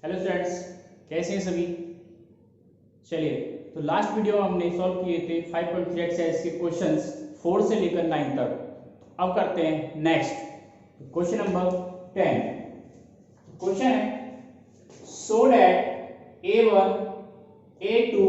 Hello students, कैसे हैं सभी। चलिए, तो लास्ट वीडियो में हमने सॉल्व किए थे 5.3 एक्सरसाइज के क्वेश्चंस 4 से लेकर 9 तक। अब करते हैं नेक्स्ट क्वेश्चन नंबर 10। क्वेश्चन है so that A1 A2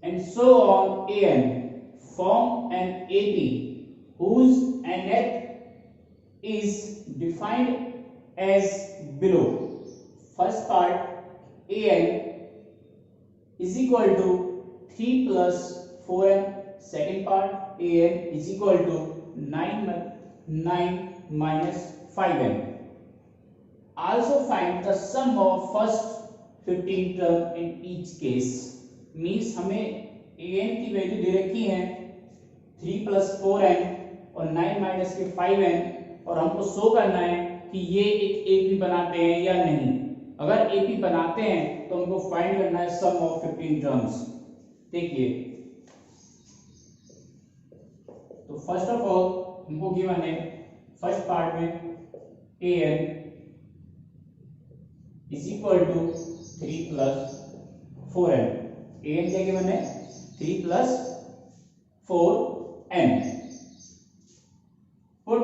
and so on AN form an AP whose nth is defined as below. First part AN is equal to 3 plus 4n. Second part AN is equal to 9 minus 5n. Also find the sum of first 15 term in each case. Means हमें AN की value दे रखी है 3 plus 4n और 9 minus के 5n और हमको show करना है कि ये एक AP बनाते हैं या नहीं। अगर AP बनाते हैं तो हमको फाइंड करना है सम ऑफ 15 टर्म्स। देखिए, तो फर्स्ट ऑफ ऑल हमको गिवन है फर्स्ट पार्ट में AN is equal to 3 plus 4n। AN क्या गिवन है 3 plus 4n। put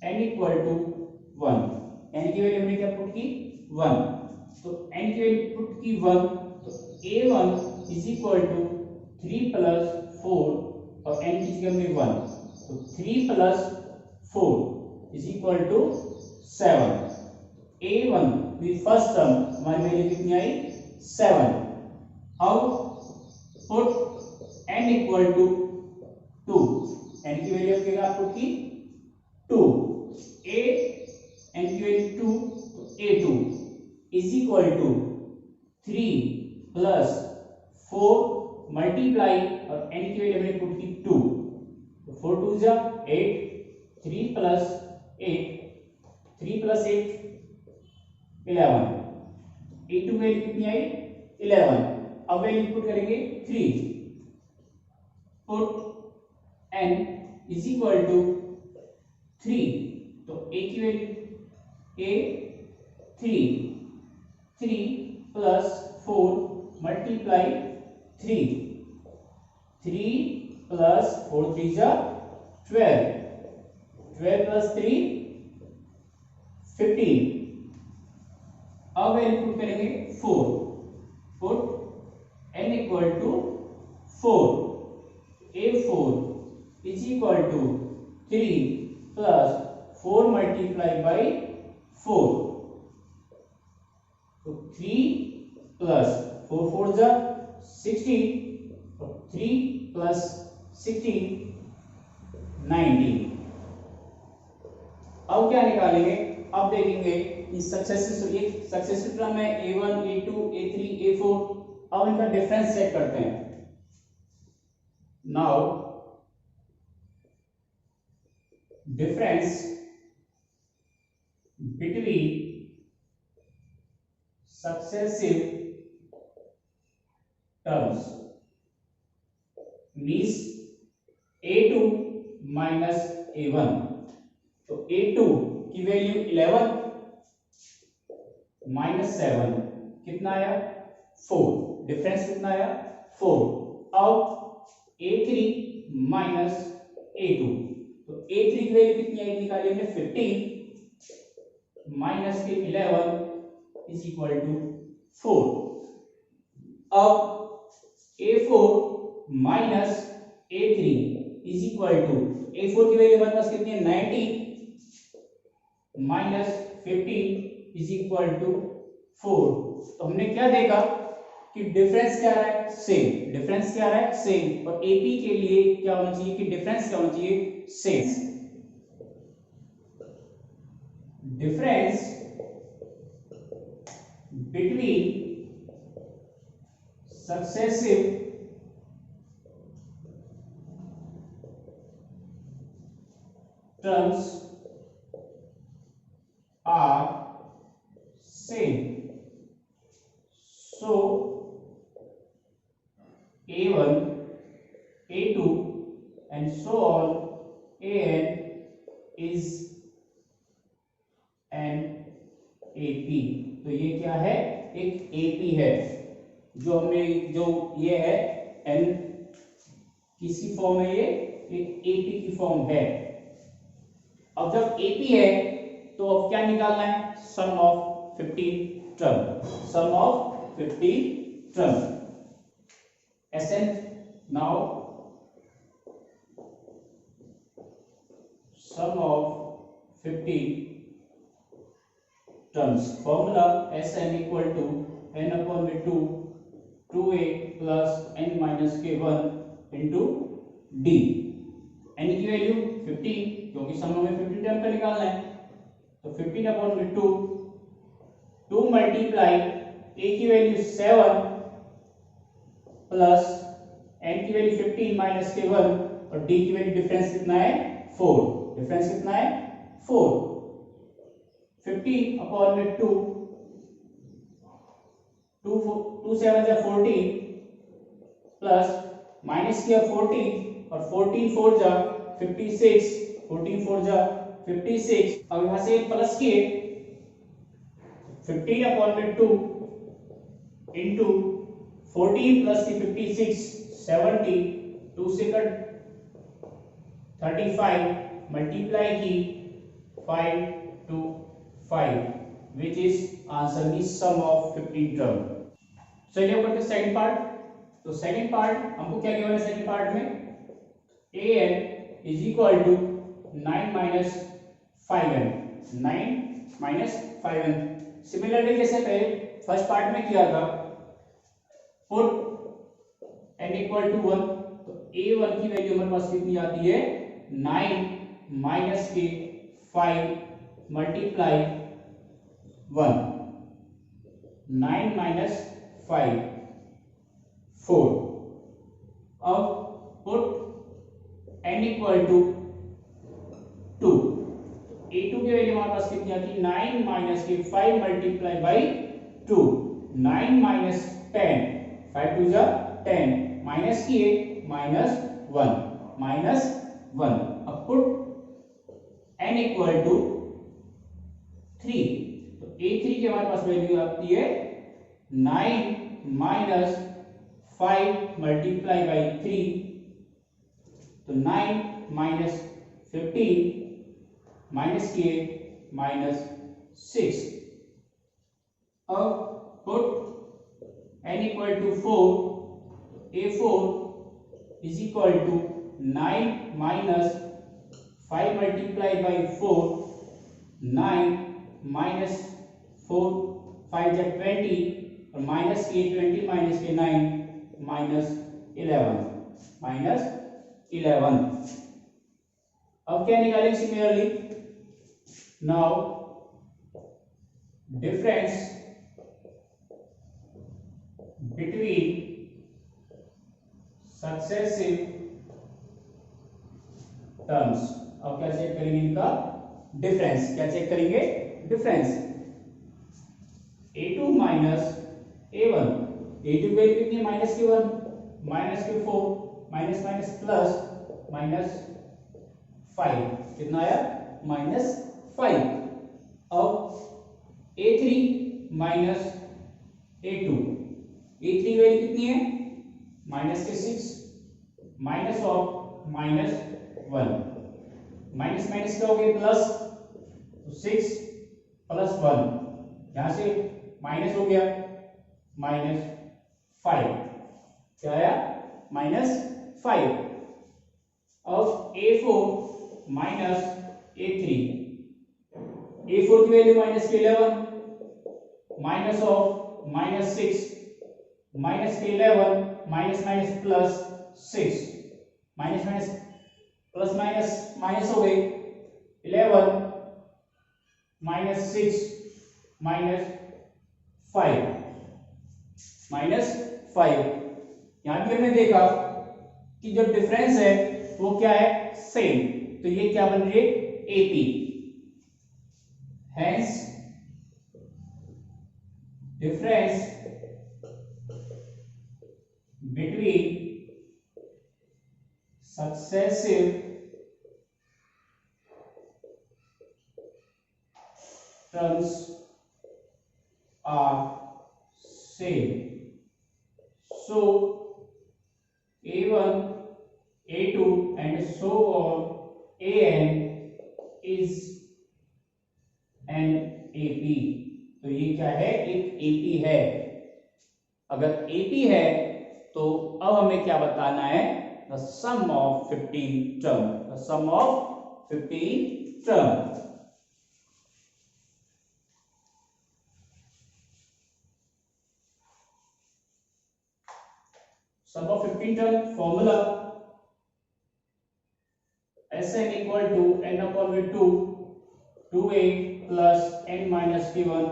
n equal to 1। n की वैल्यू हमने क्या पुट की 1, तो n की वैल्यू पुट की 1, तो A1 is equal to 3 plus 4 और n की जगह में 1, तो 3 plus 4 is equal to 7। A1 with first term हमारी वैल्यू कितनी आई 7। अब put n equal to 2। n की वैल्यू क्या पुट की 2। A n की वैल्यू 2, तो A2 is equal to 3 plus 4 multiply और n की वैल्यू हमने पुट की 2, तो 4 2 जा 8, 3 प्लस 8, 3 प्लस 8 11। A2 वैल्यू कितनी आई 11। अब वैल्यू पुट करेंगे 3। Put n is equal to 3, तो a की value a 3 plus 4 multiply 3 plus 4 3 जा 12, 12 प्लस 3 15। अब वैल्यू पुट करेंगे 4। Put n equal to 4। A4 is equal to 3 plus 4 multiply by 4, तो 3 plus 4 4 जा 16, तो 3 प्लस 16 19। अब क्या निकालेंगे, अब देखेंगे कि सक्सेसिव टर्म है A1 A2 A3 A4। अब इनका डिफरेंस चेक करते हैं। Now difference between successive terms means A2 minus A1। तो A2 की वैल्यू 11 माइनस 7 कितना आया 4। डिफरेंस कितना आया 4। अब A3 माइनस A2, तो A3 की वैल्यू कितनी आई निकाली हमने 15 माइनस के 11 इज इक्वल टू 4। अब A4 minus A3 is equal to A4 की वैल्यू हमारे पास कितनी है 90 माइनस 15 इज इक्वल टू 4। तो हमने क्या देखा कि डिफरेंस क्या रहा है सेम। डिफरेंस क्या रहा है सेम, और एपी के लिए क्या होना चाहिए कि डिफरेंस क्या होना चाहिए same. Difference between successive terms are same, so A1 A2 and so on AN is an AP. तो ये क्या है, एक एपी है। जो हमें जो ये है एन किसकी फॉर्म है, ये एक एपी की फॉर्म है। अब जब एपी है तो अब क्या निकालना है, sum of 15 term, sum of 15 term. Sn now sum of 15 terms. Formula Sn equal to n upon 2 2a plus n minus k1 into d। n की वैल्यू 15 क्योंकि सम में 15 टर्म का निकालना है, तो 15 अपॉन 2 मल्टीप्लाई a की वैल्यू 7 प्लस n की value 15 minus k1 और d की वैल्यू डिफरेंस कितना है 4। डिफरेंस कितना है 4। 15 अपॉन में 2 7 जा 14 प्लस माइनस किया 14 और 14 4 जा 56, 14 4 जा 56। अब यहां से प्लस किए 15 अपॉन में 2 इंटू 14 प्लस की 56 70 2 से कट 35 मल्टीप्लाई की 5 to 5 which is answer the sum of 15 term. चलिए करते हैं सेकंड पार्ट। तो सेकंड पार्ट हमको क्या गिवन है, सेकंड पार्ट में an is equal to 9 minus 5n, 9 minus 5n। Similarly जैसे पहले फर्स्ट पार्ट में किया था, पुट n इक्वल टू 1, तो a1 की वैल्यू हमारे पास कितनी आती है 9 माइनस के 5 मल्टीप्लाई 1, 9 माइनस 5 4। अब put n equal to 2, a2 की वैल्यू हमारे पास कितनी आती है 9 माइनस के 5 मल्टीप्लाई बाई 2, 9 माइनस 10, 5 2 जा 10 माइनस की माइनस 1 माइनस 1। अब पुट n इक्वल टू 3, तो a3 की हमारे पास वैल्यू आती है 9 माइनस 5 मल्टीप्लाई बाई 3, तो 9 माइनस 15 माइनस की माइनस 6। अब put n equal to 4, a4 is equal to 9 minus 5 multiply by 4, 9 minus 4 5 जा 20 और माइनस के 20 माइनस के 9 माइनस 11 माइनस 11। अब क्या निकालेंगे similarly, now difference between successive terms. अब क्या चेक करेंगे इनका डिफरेंस, क्या चेक करेंगे difference. a2 minus a1, a2 की वैल्यू कितनी है माइनस के 1 माइनस के 4 माइनस माइनस प्लस माइनस 5, कितना आया माइनस 5। अब a3 माइनस a2, a3 की वैल्यू कितनी है माइनस के 6 minus of minus 1, minus minus क्या हो गया प्लस, तो 6 प्लस 1, यहां से माइनस हो गया माइनस 5, क्या आया माइनस 5। अब a4 माइनस a3, a4 की वैल्यू माइनस के 11 माइनस ऑफ माइनस 6 माइनस के 11 minus minus plus 6, minus minus plus minus minus हो गई 11 माइनस 6 माइनस 5 माइनस 5। यहां भी हमने देखा कि जो डिफरेंस है वो क्या है सेम, तो ये क्या बन रही है AP. Hence difference between successive A1, A2 and so on, AN is an AP। तो ये क्या है, एक AP है। अगर AP है तो अब हमें क्या बताना है, the sum of 15 term, the sum of 15 term. Sum of 15 term formula Sn equal to n upon with 2 2a plus n minus k1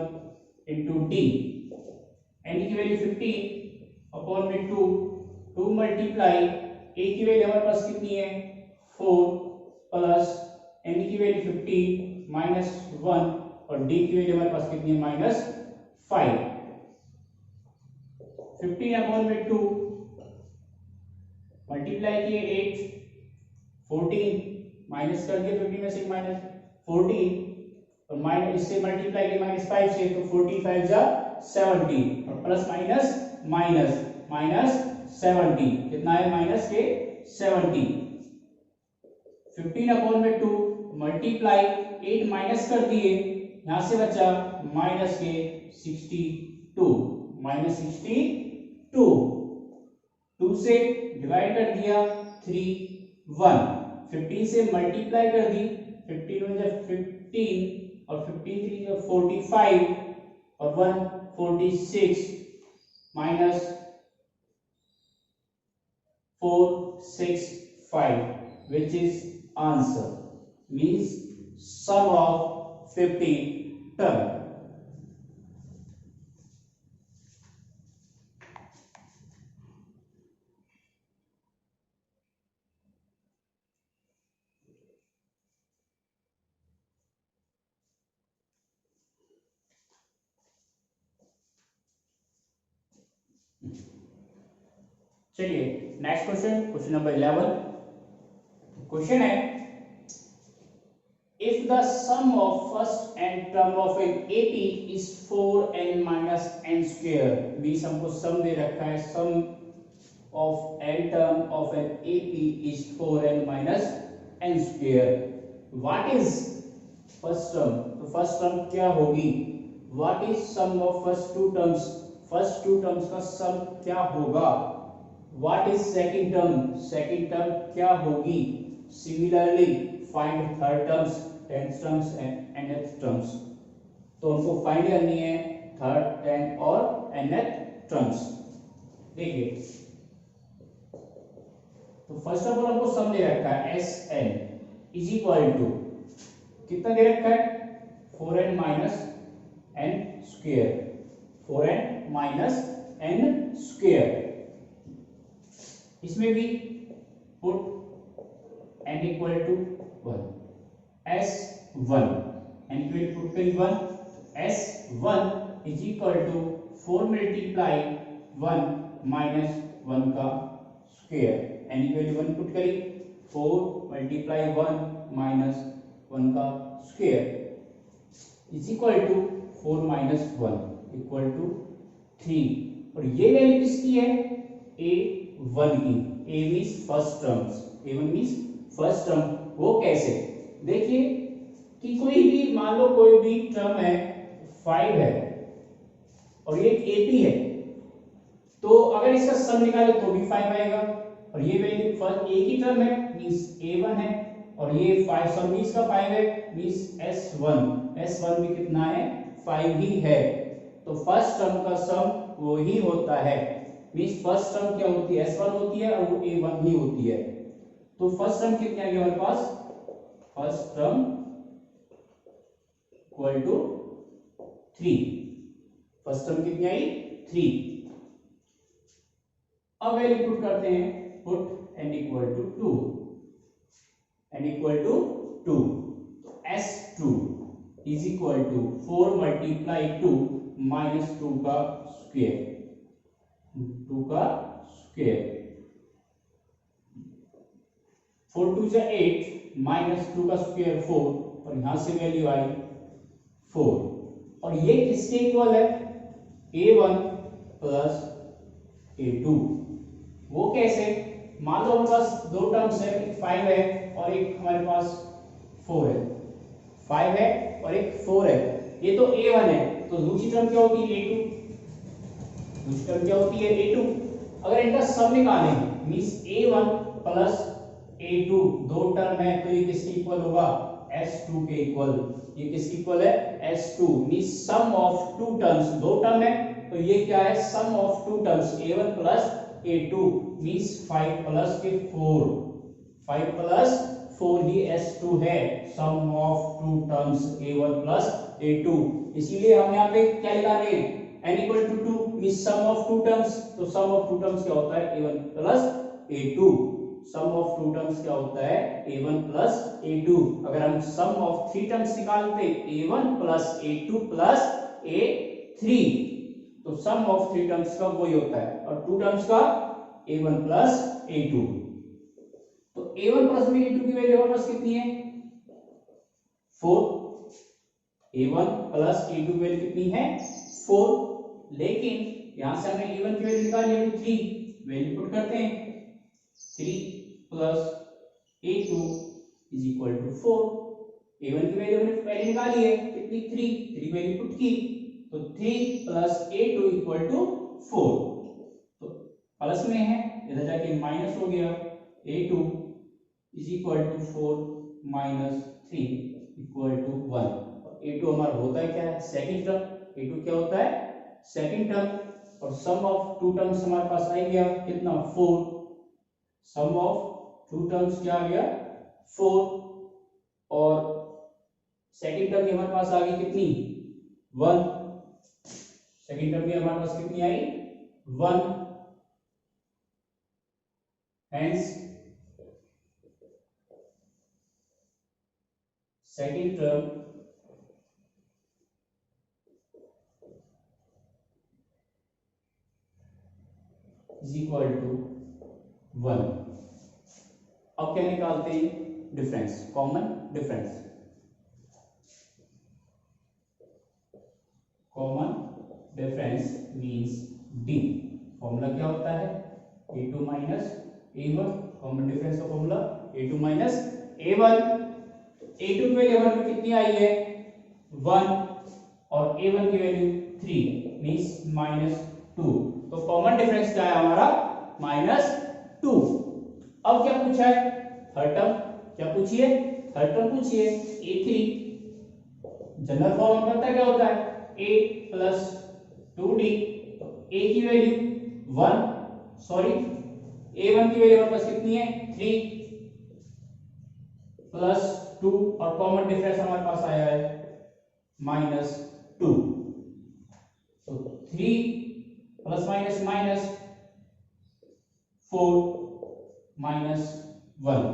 into d। n की वैल्यू 15 अपॉन में 2 2 मल्टीप्लाई a की वैल्यू हमारे पास कितनी है 4 plus n की value 15 minus 1 और d की वैल्यू हमारे पास कितनी है माइनस 5। 15 अपॉन में 2 मल्टीप्लाई किए 8 14 माइनस कर दिया 15 में से माइनस 14 और माइनस इससे मल्टीप्लाई किया माइनस 5 से तो 45 जा 70 और प्लस माइनस माइनस माइनस 70 कितना है माइनस के 70। 15 अपॉन में 2 मल्टीप्लाई 8 माइनस कर दिए यहां से बचा माइनस के 62 माइनस 62 2 से डिवाइड कर दिया 3 1 15 से मल्टीप्लाई कर दी 15 में जब 15 और 15 3 जब 45 और 1 46 minus 465 which is answer means sum of 15 term। चलिए next question, question number 11। Question है if the sum of first n term of an AP is 4n minus n square, means हमको सम दे रखा है sum of n term of an AP is 4n minus n square, what is first term, तो first term क्या होगी, what is sum of first two terms, first two terms का sum क्या होगा, what is second term, second term क्या होगी, similarly find third terms, tenth terms and nth terms. तो हमको फाइंड करनी है थर्ड, टेंथ और nth टर्म्स। देखिए तो फर्स्ट ऑफ ऑल हमको सम दे रखा है Sn इज इक्वल टू कितना दे रखा है 4n minus n square, 4n minus n square. इसमें भी put n equal to 1 S1 n की वैल्यू पुट करी 1 S1 is equal to 4 multiply 1 minus 1 का स्क्वायर, n की वैल्यू 1 पुट करी 4 मल्टीप्लाई 1 माइनस 1 का square is equal to 4 minus 1 equal to 3 और ये वैल्यू किसकी है A1 की, A means first terms, A1 means first term. वो कैसे, देखिए कि कोई भी मान लो कोई भी टर्म है 5 है और ये AP है, तो अगर इसका सम निकाले तो भी 5 आएगा और ये वैल्यू फर्स्ट A की टर्म है मींस A1 है और ये 5 सम मींस का 5 है मींस S1 भी कितना है 5 ही है, तो फर्स्ट टर्म का सम वो ही होता है, मींस फर्स्ट टर्म क्या होती है S1 होती है और वो A1 ही होती है। तो फर्स्ट टर्म कितनी आ गई हमारे पास, first term equal to 3, first term कितनी आई 3। अब वैल्यू पुट करते हैं, put n equal to 2, n equal to 2, S2 is equal to 4 multiply 2 minus 2 का स्क्वायर, 2 का स्क्वायर, 4 2 जा 8 माइनस 2 का स्क्वायर 4 और यहां से वैल्यू आई 4 और ये किसके इक्वल है A1 प्लस A2, वो कैसे, मान लो हमारे पास दो टर्म्स है, एक 5 है और एक हमारे पास 4 है। 5 है और एक 4 है। ये तो a1 है, तो दूसरी टर्म क्या होती है a2। दूसरी टर्म क्या होती है a2। अगर इनका सम निकालें मींस a1 प्लस a2 दो टर्म है, तो ये किसके इक्वल होगा s2 के इक्वल। ये किसके इक्वल है s2 means sum of two terms. दो टर्म है तो ये क्या है sum of two terms a1 plus a2 means 5 plus के 4। 5 प्लस 4 ही s2 है, sum of two terms a1 plus a2। इसीलिए हम यहाँ पे क्या निकाल रहे हैं n equal to 2 means sum of two terms. तो सम ऑफ टू टर्म्स क्या होता है a1 plus a2। Sum of two terms क्या होता है a1 प्लस a2। अगर हम सम ऑफ थ्री टर्म्स निकालते a1 plus a2 plus a3, तो सम ऑफ थ्री टर्म्स का वही होता है, और टू टर्म्स का a1 प्लस a2। तो a1 प्लस a2 की वैल्यू हमारे पास कितनी है 4। a1 प्लस a2 की वैल्यू कितनी है 4। लेकिन यहां से हमने a1 की वैल्यू निकाली है 3, वैल्यू पुट करते हैं 3 plus a2 is equal to 4। a1 की वैल्यू हमने पहले निकाली है कितनी 3 वैल्यू पुट की, तो 3 प्लस a2 इक्वल टू 4। तो प्लस में है इधर जाके माइनस हो गया, a2 is equal to 4 minus 3 equal to 1। a2 हमारा होता है क्या है सेकंड टर्म। a2 क्या होता है सेकंड टर्म, और सम ऑफ टू टर्म्स हमारे पास आ गया कितना 4। सम ऑफ टू टर्म्स क्या आ गया 4, और सेकंड टर्म हमारे पास आ गई कितनी 1। सेकंड टर्म में हमारे पास कितनी आई 1। Hence second term is equal to 1। अब क्या निकालते हैं difference, common difference. Common difference means d. Formula क्या होता है a2 minus a1। Common difference का formula a2 minus a1। a2 की वैल्यू हमारे कितनी आई है 1, और a1 की वैल्यू 3 मींस माइनस 2। तो कॉमन डिफरेंस क्या है हमारा माइनस 2। अब क्या पूछा है थर्ड टर्म, क्या पूछिए थर्ड टर्म पूछिए a3। जनरल फॉर्म में पता क्या होता है a प्लस 2d। तो a की वैल्यू 1, सॉरी a1 की वैल्यू हमारे पास कितनी है 3 प्लस 2, और कॉमन डिफरेंस हमारे पास आया है माइनस 2। तो 3 प्लस माइनस माइनस 4 माइनस 1।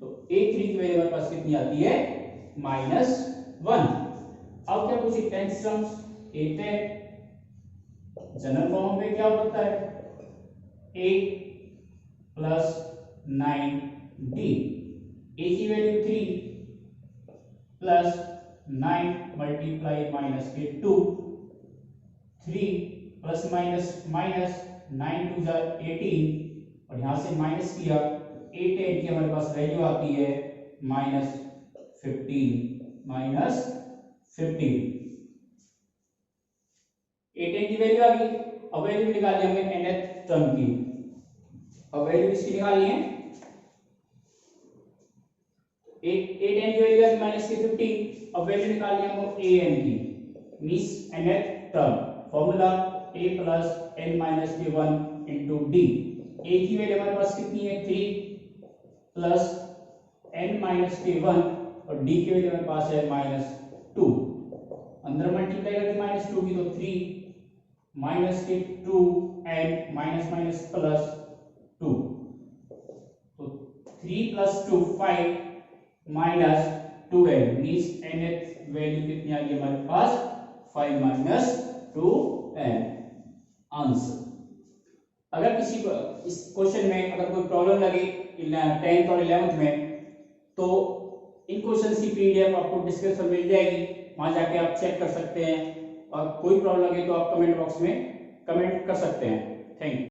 तो a3 की वैल्यू हमारे पास कितनी आती है माइनस 1। अब क्या पूछे tense terms a10। General form में क्या होता है a प्लस 9d। a की वैल्यू 3 प्लस 9 मल्टीप्लाई माइनस के 2। 3 प्लस माइनस माइनस 9 2 जा 18, और यहां से माइनस किया 8 की हमारे पास वैल्यू आती है माइनस 15। माइनस 15 18 की वैल्यू आ गई। अब वैल्यू निकाली हमने nth टर्म की। अब वैल्यू किसकी निकाली है 8n की वैल्यू है माइनस की 15। अब वैल्यू निकाली हम an की means nth term. Formula a plus n minus के 1 इंटू डी। a की वैल्यू हमारे पास कितनी है 3 प्लस n माइनस के 1, और d की वैल्यू हमारे पास है माइनस 2। अंदर मल्टीप्लाई करके माइनस 2 की, तो 3 माइनस के 2 n माइनस माइनस प्लस 2। तो 3 plus 2 5 minus 2n means nth value कितनी आ गई हमारे पास 5 माइनस 2n। आंसर। अगर किसी को इस क्वेश्चन में अगर कोई प्रॉब्लम लगे 10th और 11th में, तो इन क्वेश्चन की पीडीएफ आपको डिस्क्रिप्शन मिल जाएगी, वहां जाके आप चेक कर सकते हैं। और कोई प्रॉब्लम लगे तो आप कमेंट बॉक्स में कमेंट कर सकते हैं। Thank you.